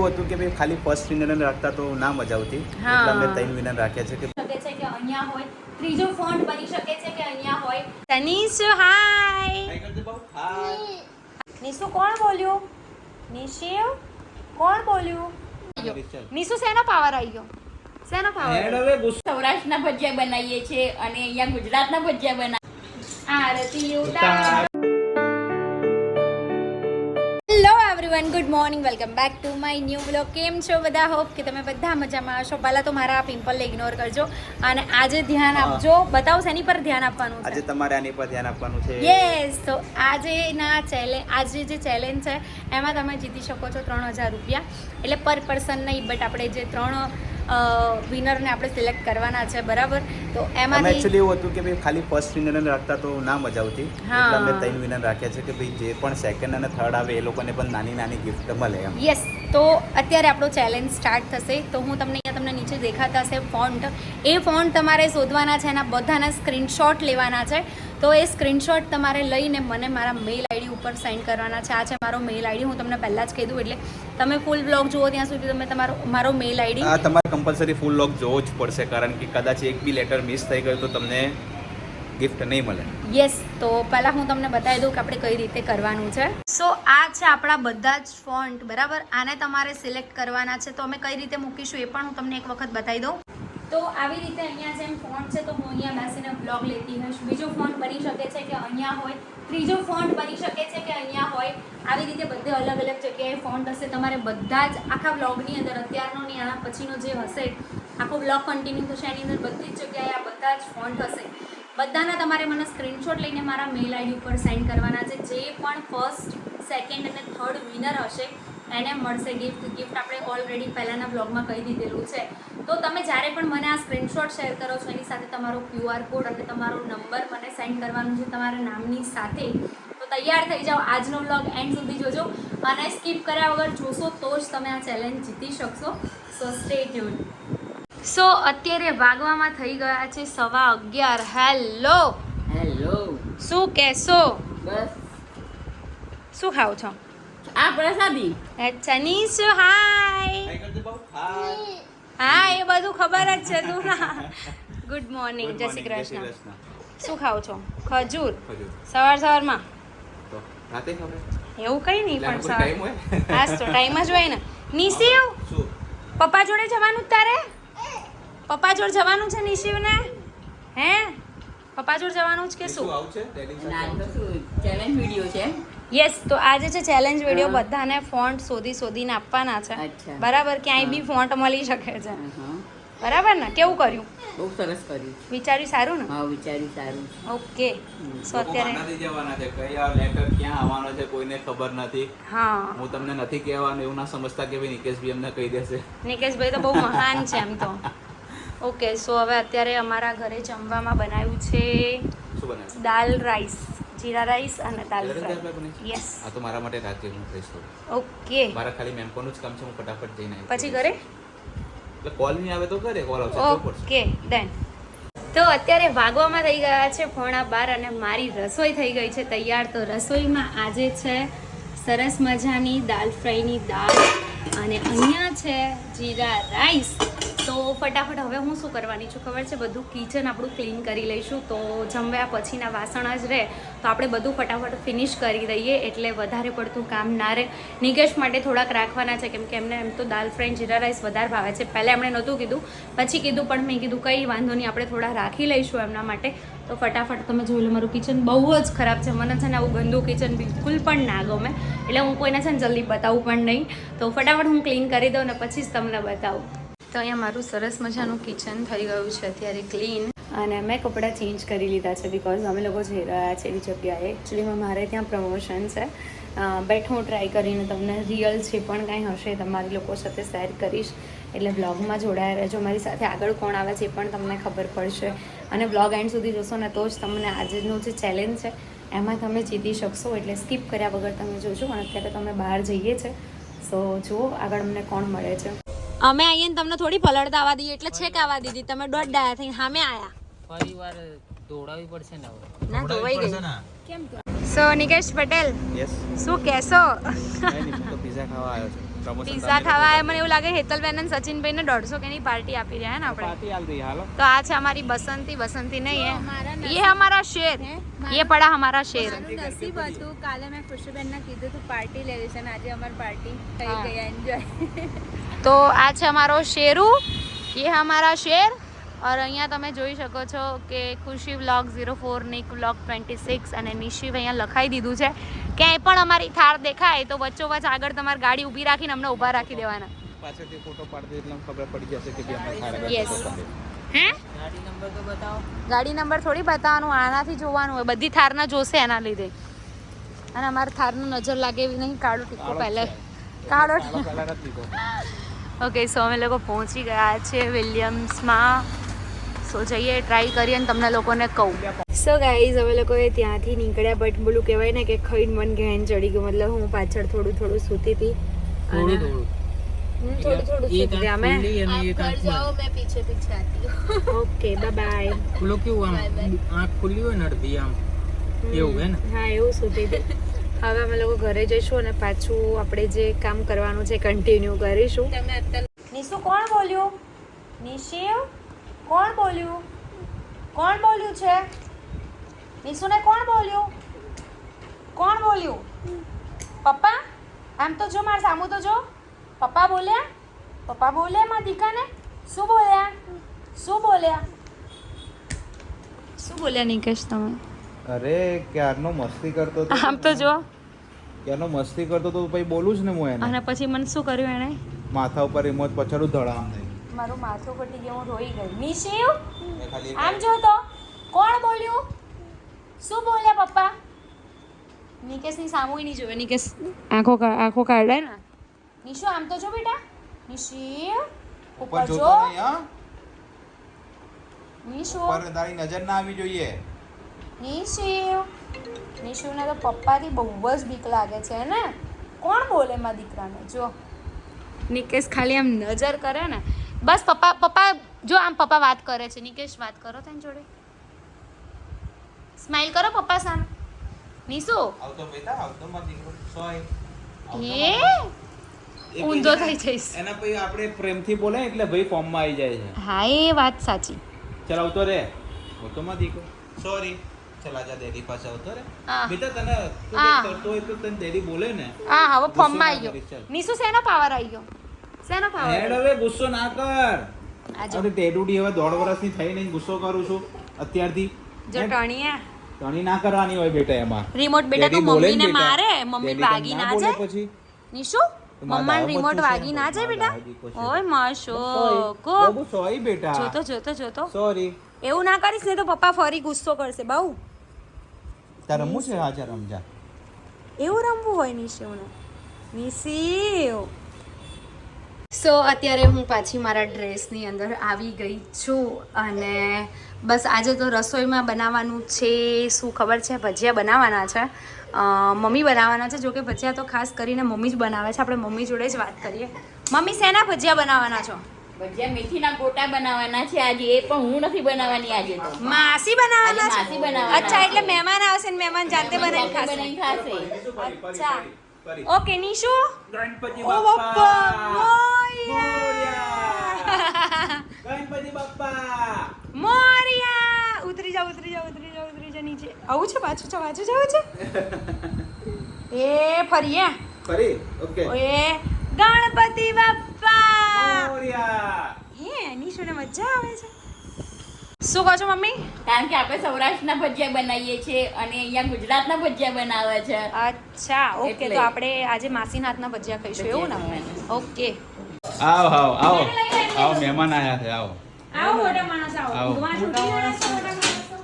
એવું હતું કે ભાઈ ખાલી ફર્સ્ટ વિનર રાખતા તો ના મજા આવતી, એટલે અમે 3 વિનર રાખ્યા છે કે અહીંયા હોય ત્રીજો ફોન્ટ બની શકે છે કે અહીંયા હોય. તનીશ હાય. નિશુ કોણ બોલ્યું? નિશિવ કોણ બોલ્યું? નિશુ શેનો પાવર આવી ગયો? શેનો પાવર? સૌરાષ્ટ્રના ભજીયા બનાવીએ છીએ અને અહીંયા ગુજરાતના ભજીયા બનાવીએ. આરતી ઉતાર. Hello everyone, good morning, welcome back to my new vlog. કેમ છો બધા? હોપ કે તમે બધા મજામાં હશો. પહેલાં તો મારા પિમ્પલ ઇગ્નોર કરજો અને આજે ધ્યાન આપજો. બતાવો શેની પર ધ્યાન આપવાનું છે? આજે તમારે આની પર ધ્યાન આપવાનું છે. યસ, તો આજે જે ચેલેન્જ છે એમાં તમે જીતી શકો છો 3000 રૂપિયા. એટલે પર પર્સન નહીં, બટ આપણે જે 3 વિનરને આપણે સિલેક્ટ કરવાના છે, બરાબર? તો એમાં એક્ચ્યુઅલી એવું હતું કે ભાઈ ખાલી ફર્સ્ટ વિનર રાખતા તો ના મજા આવતી, એટલે અમે 3 વિનર રાખ્યા છે કે ભાઈ જે પણ સેકન્ડ અને થર્ડ આવે એ લોકોને પણ નાની નાની ગિફ્ટ મળે એમ. યસ, તો અત્યારે આપણો ચેલેન્જ સ્ટાર્ટ થશે. તો હું તમને નીચે દેખાતા હશે ફોન્ટ, એ ફોન્ટ તમારે શોધવાના છે, એના બધાના સ્ક્રીનશોટ લેવાના છે. તો એ સ્ક્રીનશોટ તમારે લઈને મને મારા મેલ આઈડી ઉપર સેન્ડ કરવાના છે. આ છે મારો મેલ આઈડી, હું તમને પહેલાં જ કહી દઉં, એટલે તમે ફૂલ બ્લોગ જુઓ ત્યાં સુધી તમે મારો મેલ આઈડી તમારે કમ્પલસરી ફૂલ બ્લોગ જોવો જ પડશે, કારણ કે કદાચ એક બી લેટર મિસ થઈ ગયો તો તમને ગિફ્ટ નહીં મળે. યસ, તો પહેલાં હું તમને બતાવી દઉં કે આપણે કઈ રીતે કરવાનું છે. સો આ છે આપણા બધા જ ફોન્ટ, બરાબર? આને તમારે સિલેક્ટ કરવાના છે. તો અમે કઈ રીતે મૂકીશું એ પણ હું તમને એક વખત બતાવી દઉં. તો આવી રીતે અહીંયા જેમ ફોન્ટ છે, તો હું અહીંયા બેસીને બ્લોગ લેતી હોઈશ. બીજો ફોન્ટ બની શકે છે કે અહીંયા હોય, ત્રીજો ફોન્ટ બની શકે છે કે અહીંયા હોય. આવી રીતે બધે અલગ અલગ જગ્યાએ ફોન્ટ હશે. તમારે બધા જ આખા બ્લોગની અંદર, અત્યારનો ને આના પછીનો જે હશે, આખો બ્લોગ કન્ટિન્યુ થશે, એની અંદર બધી જ જગ્યાએ આ બધા જ ફોન્ટ હશે. બધાના તમારે મને સ્ક્રીનશોટ લઈને મારા મેલ આઈડી ઉપર સેન્ડ કરવાના છે. જે પણ ફર્સ્ટ, સેકન્ડ અને થર્ડ વિનર હશે એને મળશે ગિફ્ટ આપણે ઓલરેડી પહેલાંના બ્લોગમાં કહી દીધેલું છે. તો તમે જ્યારે પણ મને આ સ્ક્રીનશોટ શેર કરો છો, એની સાથે તમારો QR કોડ અને તમારો નંબર મને સેન્ડ કરવાનું છે તમારા નામની સાથે. તો તૈયાર થઈ જાઓ, આજનો બ્લોગ એન્ડ સુધી જોજો અને સ્કીપ કર્યા વગર જોશો તો જ તમે આ ચેલેન્જ જીતી શકશો. સો સ્ટે ટ્યુન. સો અત્યારે વાગવામાં થઈ ગયા છે 11:15. હેલો, શું કહેશો? બસ. શું ખાવ છો? આ પ્રસાદી. અચ્છા, નીશ હાય. હા, એ બધું ખબર જ છે તું ના. ગુડ મોર્નિંગ, જય શ્રી કૃષ્ણ. શું ખાવ છો? ખજૂર. સવારમાં એવું કઈ નહીં, પણ સવાર હા તો ટાઈમ જ હોય ને. નિશિવ, પપ્પા જોડે જવાનું તારે? પપ્પા જોડે જવાનું છે નિશિવને? હે, પપ્પા જોડે જવાનું છે કે શું? ચેલેન્જ વિડીયો છે. યસ, તો આજે છે ચેલેન્જ વિડીયો. બધાને ફોન્ટ શોધીને આપવાના છે, બરાબર? ક્યાંય બી ફોન્ટ મળી શકે છે, બરાબર ને? કેવું કર્યું? બહુ સરસ કર્યું. વિચાર્યું સારું ને? હા, વિચાર્યું સારું. ઓકે. સો અત્યારે જવાના છે, કયા લેટર ક્યાં આવવાનો છે કોઈને ખબર નથી. હા, હું તમને નથી કહેવાનું એવું ના સમજતા કે ભાઈ નિકેશભાઈ અમને કહી દેશે. નિકેશભાઈ તો બહુ મહાન છે એમ તો. ઓકે, સો હવે અત્યારે અમારા ઘરે જમવામાં બનાવ્યું છે શું બનાવ્યું? દાલ રાઈસ, જીરા રાઈસ અને દાલ ફ્રાય. યસ, આ તો મારા માટે રાખજે, હું ખાઈશ તો. ઓકે. મારા ખાલી મેમ્પોનું જ કામ છે, હું ફટાફટ જઈને પછી ઘરે એટલે કોલ નહીં આવે તો કરે, કોલ આવશે તો પડશે. Okay done. તો અત્યારે વાગવામાં થઈ ગયા છે 12:15 અને મારી રસોઈ થઈ ગઈ છે તૈયાર. તો રસોઈમાં આજે છે સરસ મજાની દાલ ફ્રાયની દાળ અને અહીંયા છે જીરા રાઈસ. તો ફટાફટ હવે હું શું કરવાની છું ખબર છે? બધું કિચન આપણું ક્લીન કરી લઈશું. તો જમ્યા પછીના વાસણ જ રહે તો આપણે બધું ફટાફટ ફિનિશ કરી દઈએ, એટલે વધારે પડતું કામ ના રહે. નિકેશ માટે થોડાક રાખવાના છે, કેમ કે એમને એમ તો દાલ ફ્રાય જીરા રાઈસ વધારે ભાવે છે. પહેલાં એમણે નહોતું કીધું, પછી કીધું, પણ મેં કીધું કંઈ વાંધો નહીં, આપણે થોડા રાખી લઈશું એમના માટે. તો ફટાફટ તમે જોઈ લો, મારું કિચન બહુ જ ખરાબ છે. મને છે ને આવું ગંદુ કિચન બિલકુલ પણ ના ગમે, એટલે હું કોઈને છે ને જલ્દી બતાવું પણ નહીં. તો ફટાફટ હું ક્લીન કરી દઉં ને પછી જ તમને બતાવું. તો અહીંયા મારું સરસ મજાનું કિચન થઈ ગયું છે અત્યારે ક્લીન, અને મેં કપડાં ચેન્જ કરી લીધા છે બિકોઝ અમે લોકો જઈ રહ્યા છે એવી જગ્યાએ. એકચ્યુઅલીમાં મારે ત્યાં પ્રમોશન છે, બટ હું ટ્રાય કરીને તમને રિયલ જે પણ કાંઈ હશે તમારી લોકો સાથે શેર કરીશ. એટલે બ્લોગમાં જોડાયા રહેજો, મારી સાથે આગળ કોણ આવે છે એ પણ તમને ખબર પડશે. અને બ્લોગ એન્ડ સુધી જોશો ને તો જ તમને આજનો જે ચેલેન્જ છે એમાં તમે જીતી શકશો. એટલે સ્કીપ કર્યા વગર તમે જોજો. અને અત્યારે તમે બહાર જઈએ છે, સો જુઓ આગળ અમને કોણ મળે છે. અમે આવીએ ને તમને થોડી પલળતા આવવા દઈએ, એટલે છેક આવવા દીધી. તમે દોઢ ડાયા થઈને સામે આયા. ફરી વાર દોડાવી પડશે ને હવે. ના ધોવાઈ ગઈ. કેમ? સો નિકેશ પટેલ, યસ, શું કહેશો? નહીં, હું તો પિઝા ખાવા આવ્યો છું. પ્રમોશન પિઝા ખાવા આયા મને એવું લાગે હેતલબેન અને સચિનભાઈ ને 150 કે ની પાર્ટી આપી રહ્યા ને આપણે પાર્ટી આલ દી હાલો तो आज है हमारी बसंती नहीं है ये हमारा शेर ये पड़ा हमारा शेर નસીબ હતું કાલે મેં ખુશીબેનને કીધું તું પાર્ટી લેવી છે ને આજે અમારી પાર્ટી થઈ हाँ। ગઈ એન્જોય तो आज है हमारो शेरू ये है हमारा शेर और અહીંયા તમે જોઈ શકો છો કે ખુશી વ્લોગ 04 નિક વ્લોગ 26 અને નિશિવ અહીંયા લખાઈ દીધું છે ક્યાંય પણ અમારી થાર દેખાય તો વચ્ચોવચ્ચ આગળ તમારી ગાડી ઊભી રાખીને અમને ઊભા રાખી દેવાના પાછળથી ફોટો પાડી દે એટલે ખબર પડી જશે કે ભાઈ અમે ખારા Yes. ફોટો પાડે હે ગાડી નંબર તો બતાવો. ગાડી નંબર થોડી બતાવવાનું આનાથી જોવાનું હોય બધી થારના જોશે એના લીધે અને અમારે થારનું નજર લાગે એવી નહીં કાળો ટીકો પહેલા કાળો કલર જ લીધો ઓકે સો અમે લોકો પહોંચી ગયા છે વિલિયમ્સમાં સો જઈએ ટ્રાય કરીએ અને તમને લોકોને કહું સો ગાઈઝ અમે લોકોએ ત્યાંથી નીકળ્યા બટ બોલું કહેવાય ને કે ખાઈને મન ઘેન ચડી ગયું મતલબ હું પાછળ થોડું સૂતી હતી અને થોડું સૂતી હતી અમે मैं पीछे पीछे आती हूँ ઓકે બાય પેલો કેવું આમ આંખ ખુલ્લી હોય ને અડધી આમ એવું હે ને હા એવું સૂતી હતી હવે અમે લોકો ઘરે જઈશું અને પાછું આપણે જે કામ કરવાનું છે કન્ટિન્યુ કરીશું તમે અત્યારે નિશુ કોણ બોલ્યું નિશિવ કોણ બોલ્યું છે નિશુને કોણ બોલ્યું પપ્પા આમ તો જો મારા સામું તો જો પપ્પા બોલ્યા મારા દીકાને શું બોલ્યા નિકેશ તમે અરે ક્યારનો મસ્તી કરતો તો આમ તો જો ક્યારનો મસ્તી કરતો તો પછી બોલું જ ને હું એને અને પછી મને શું કર્યું એણે માથા ઉપર રિમોટ પછાડું ધડામ થઈ મારું માથું પટી ગયું હું રોઈ ગઈ નિશિવ મેં ખાલી આમ જો તો કોણ બોલ્યું શું બોલ્યા પપ્પા નિકેશની સામુય નહીં જોવે નિકેશ આંખો કાઢે ને નિશુ આમ તો જો બેટા નિશિવ ઉપર ઉપર જો જોતો નહીં હા નિશુ પર તારી નજર ના આવી જોઈએ નિશુને તો પપ્પાથી બહુ જ બીક લાગે છે ને કોણ બોલે મારા દીકરાને જો નિકેશ ખાલી આમ નજર કરે ને બસ પપ્પા જો આમ પપ્પા વાત કરે છે નિકેશ વાત કરો તેની જોડે સ્માઈલ કરો પપ્પા સામે નિશુ આવતો બેટા આવતો માં દીકરો સોય એ ઊંધો થઈ જઈશ એના પછી આપણે પ્રેમથી બોલે એટલે ભાઈ ફોર્મમાં આવી જાય છે હા એ વાત સાચી ચાલ આવતો રે આવતો માં દીકરો સોરી ચાલ આજા ડેડી પાસે આવતો રે હા. બેટા તને તું હા. કંઈક કરતો હોય તો તને ડેડી બોલે ને હા હવે ગુસ્સો ફોર્મમાં ના આવી કરીશ, ગયો ચાલ. નિશુ શેનો પાવર આવી ગયો શેનો પાવર હેડ હવે ગુસ્સો ના કર આજો અરે ટેડુડી હવે 1.5 વર્ષની થઈ નહીં ગુસ્સો કરું છું અત્યારથી જો ટણીયા તણી ના કરવાની હોય બેટા એમાં રિમોટ બેટા તું ડેડી બોલે ને મમ્મીને બેટા. મારે મમ્મી ડેડી વાગી તને ના બોલે જાય પછી નિશુ મારા મમ્માને દાવા રિમોટ બચ્ચું વાગી છે, ના જાય મારા બેટા દાદી કોશિશ. ઓય માશો કો બાબુ સોરી બેટા જોતો સોરી એવું ના કરીશ ને તો પપ્પા ફરી ગુસ્સો કરશે બહુ તાર રમવું છે હાજર રમજા એવું રમવું હોય નિશિવને નિશિવ સો અત્યારે હું પાછી મારા ડ્રેસની અંદર આવી ગઈ છું અને બસ આજે તો રસોઈમાં બનાવવાનું છે શું ખબર છે ભજીયા બનાવવાના છે મમ્મી બનાવવાના છે જોકે ભજીયા તો ખાસ કરીને મમ્મી જ બનાવે છે આપણે મમ્મી જોડે જ વાત કરીએ મમ્મી શેના ભજીયા બનાવવાના છો ભજીયા મેથીના ગોટા બનાવવાના છે આજે એ પણ હું નથી બનાવવાની આજે તો માસી બનાવવાના આજે માસી બનાવવાના અચ્છા એટલે મહેમાન આવશે ને મહેમાન જાતે બનાવીને ખાશે બનાવીને ખાશે અચ્છા ઓકે નિશુ ગણપતિ ઓ બાપા ગણપતિ બાપ્પા મોરિયા ઉતરી જાઓ નીચે આવું છે પાછું જવું છે એ ફરીએ ફરી ઓકે એ ગણપતિ બાપ્પા મોરિયા હે નિશુને મજા આવે છે શું કહો છો મમ્મી કારણ કે આપણે સૌરાષ્ટ્રના ભજીયા બનાવીએ છીએ અને અહીંયા ગુજરાતના ભજીયા બનાવે છે અચ્છા ઓકે એટલે. તો આપણે આજે માસીના હાથના ભજીયા ખાઈશું એવું ને ઓકે આવો મહેમાન આયા છે આવો આવો મોટા માણસ આવો આવો. ઊંઘમાં છૂટી ગયા છો મોટા માણસો?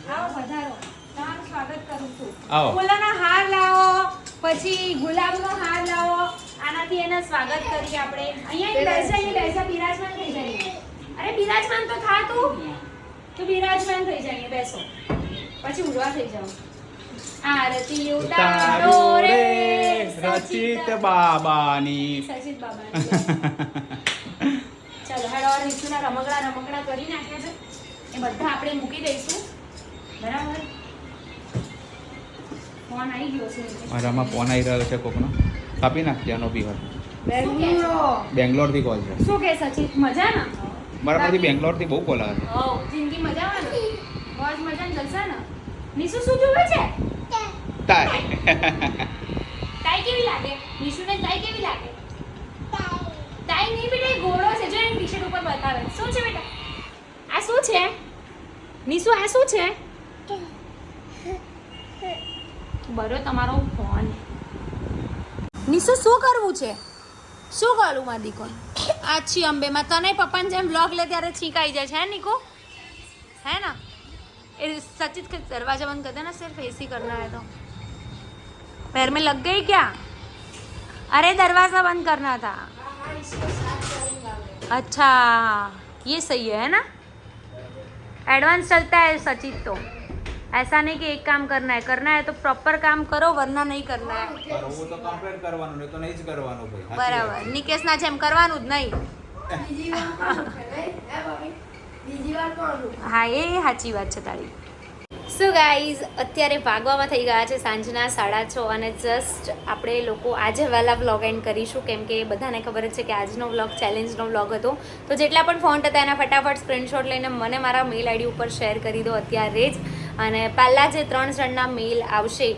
આવો પધારો તમારું સ્વાગત કરું છું આવો. ફૂલોના હાર લાવો પછી ગુલાબનો હાર લાવો આનાથી એના સ્વાગત કરીએ આપણે અહીંયા બેસા બિરાજમાન થઈ જઈએ અરે બિરાજમાન તો થા તું બિરાજમાન થઈ જઈએ બેસો પછી ઉડવા થઈ જાઓ આરતી ઉતારો રે રચિત બાબાની સચિત બાબા ચાલો હેડો રીતુના રમકડા કરી નાખ્યા છે એ બધા આપણે મૂકી દઈશું બરાબર ફોન આવી ગયો છે મારામાં ફોન આવી રહ્યો છે કોકનો કાપી નાખજે આનો બી હોય બેંગ્લોરથી કોલ છે. શું કે સચિત મજા ને મારા પાસેથી બેંગ્લોરથી બહુ કોલ આવે. ઓ જિંદગી મજામાં ને બહુ જ મજા જલસા ને નિશુ શું જોવે છે તાય તાઈ કેવી લાગે નિશુને તાઈ કેવી લાગે તાઈ નહીં બેટા એ ઘોડો છે જો એની ટી-શર્ટ ઉપર બતાવે શું છે બેટા આ શું છે નિશુ આ શું છે બરો તમારો ફોન નિશુ શું કરવું છે શું કરું માં દીકો આછી અંબેમાં તને પપ્પાને જેમ વ્લોગ લે ત્યારે છીંક આવી જાય છે હે નિકો है ना ये सचित के दरवाजा बंद कर देना सिर्फ ऐसी करना है तो पैर में लग गई क्या अरे दरवाजा बंद करना था अच्छा ये सही है ना एडवांस चलता है सचित तो ऐसा नहीं कि एक काम करना है तो प्रॉपर काम करो वरना नहीं करना है કરવું તો કમ્પ્લીટ કરવાનું નહીં તો નહીં જ કરવાનું ભાઈ. બરાબર નિકેશના જેમ કરવાનું જ નહીં હા એ સાચી વાત છે તારી સો ગાઈઝ અત્યારે વાગવામાં થઈ ગયા છે સાંજના 6:30 અને જસ્ટ આપણે લોકો આજે વહેલા વ્લોગ એન્ડ કરીશું કેમ કે બધાને ખબર જ છે કે આજનો વ્લોગ ચેલેન્જનો વ્લોગ હતો તો જેટલા પણ ફોન્ટ હતા એના ફટાફટ સ્ક્રીનશોટ લઈને મને મારા મેલ આઈડી ઉપર શેર કરી દો અત્યારે જ અને પહેલાં જે 3 જણના મેલ આવશે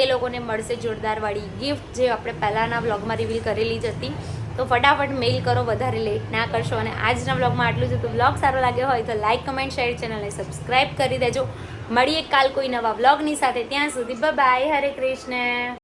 એ લોકોને મળશે જોરદારવાળી ગિફ્ટ જે આપણે પહેલાંના વ્લોગમાં રિવીલ કરેલી જ હતી તો ફટાફટ મેલ કરો વધારે લેટ ના કરશો અને આજના વ્લોગમાં આટલું જ હતું વ્લોગ સારો લાગ્યો હોય તો લાઇક કમેન્ટ શેર ચેનલને સબસ્ક્રાઈબ કરી દેજો મળીએ કાલ કોઈ નવા વ્લોગની સાથે ત્યાં સુધી બાય હરે કૃષ્ણ